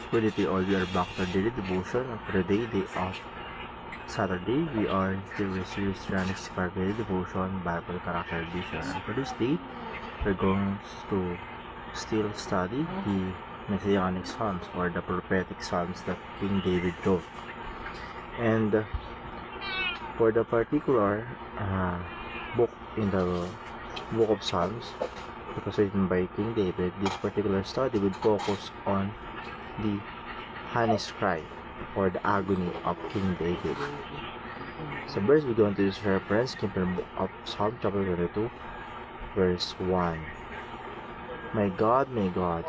Good day all, we are back to daily devotion and for the day of Saturday. We are still with series 365 daily devotion Bible character edition. And for this day, we're going to still study the Messianic Psalms or the prophetic Psalms that King David wrote. And for the particular book in the book of Psalms, it was written by King David. This particular study would focus on the Hannah's cry or the agony of King David. So verse we're going to use reference came from the book of Psalm chapter 22 verse 1. My God,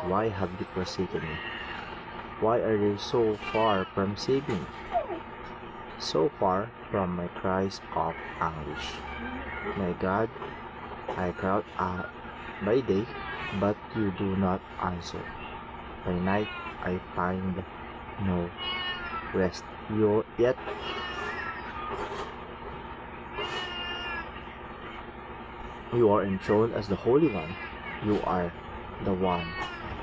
why have you forsaken me? Why are you so far from saving me? So far from my cries of anguish. My God, I cry out by day, but you do not answer. By night I find no rest. Yet you are enthroned as the Holy One. You are the one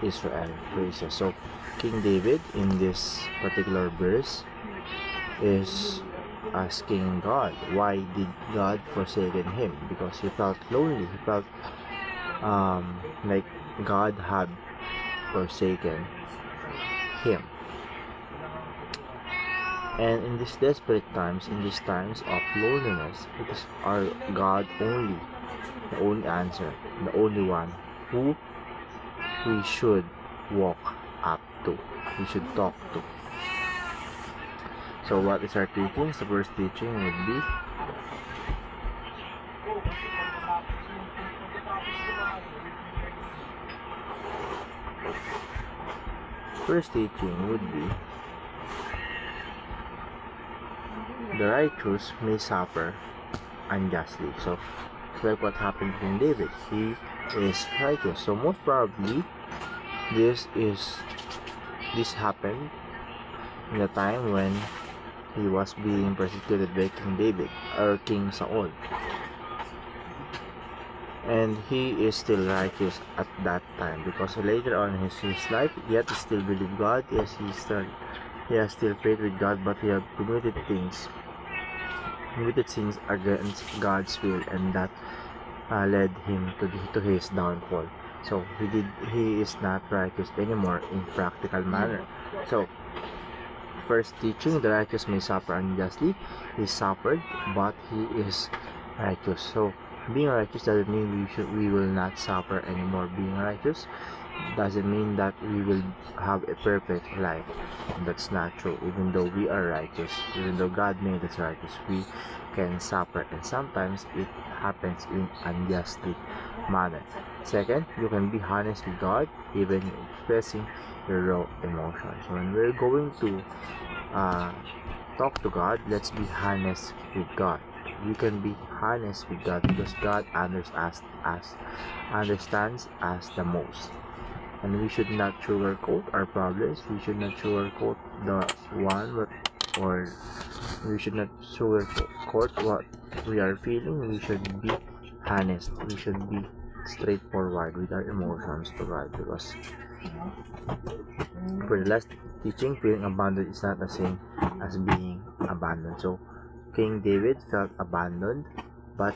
Israel praises. So King David in this particular verse is asking God, why did God forsaken him? Because he felt lonely. He felt like God had forsaken him. And in these desperate times, in these times of loneliness, it is our God only, the only answer, the only one who we should walk up to, we should talk to. So what is our teaching? The first teaching would be the righteous may suffer unjustly. So like what happened to King David, he is righteous. So most probably this happened in the time when he was being persecuted by King David or King Saul, and he is still righteous at that time because later on in his life, yet he still believed God. Yes, he has still faith with God, but he had committed sins against God's will, and that led him to his downfall. So he is not righteous anymore in practical manner. So first teaching, the righteous may suffer unjustly. He suffered, but he is righteous. So being righteous doesn't mean we will not suffer anymore. Being righteous doesn't mean that we will have a perfect life. That's not true. Even though we are righteous, even though God made us righteous, we can suffer, and sometimes it happens in unjustly manner. Second, you can be honest with God even expressing your raw emotions. When we're going to talk to God, let's be honest with God. We can be honest with God because God understands us the most. And we should not sugarcoat our problems. We should not sugarcoat we should not sugarcoat what we are feeling. We should be honest. We should be straightforward with our emotions to God, because for the last teaching, feeling abandoned is not the same as being abandoned. So King David felt abandoned, but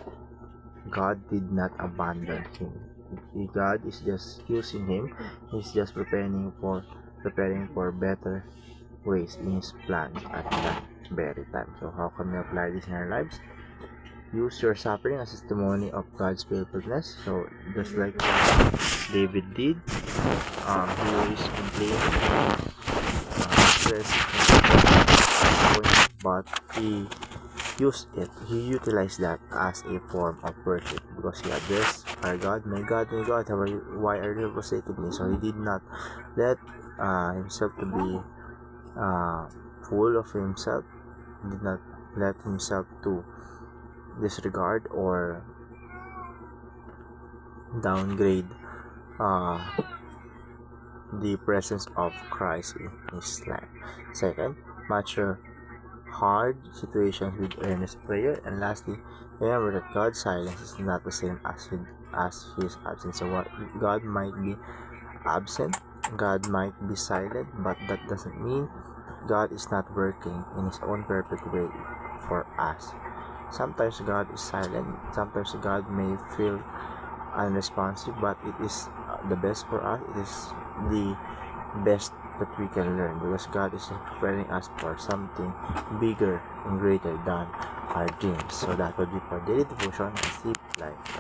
God did not abandon him. God is just using him. He's just preparing for better ways in his plans at that very time. So how can we apply this in our lives? Use your suffering as testimony of God's faithfulness. So just like what David did, he is complaining, but he utilized that as a form of worship, because he addressed our God, my God, why are you forsaking me? So he did not let himself to be full of himself. He did not let himself to disregard or downgrade the presence of Christ in his life. Second, match your hard situations with earnest prayer. And lastly, remember that God's silence is not the same as his absence. So what God might be absent God might be silent, but that doesn't mean God is not working in His own perfect way for us. Sometimes God is silent, sometimes God may feel unresponsive, but it is the best for us. It is the best that we can learn because God is preparing us for something bigger and greater than our dreams. So that would be for daily devotion and sleep life.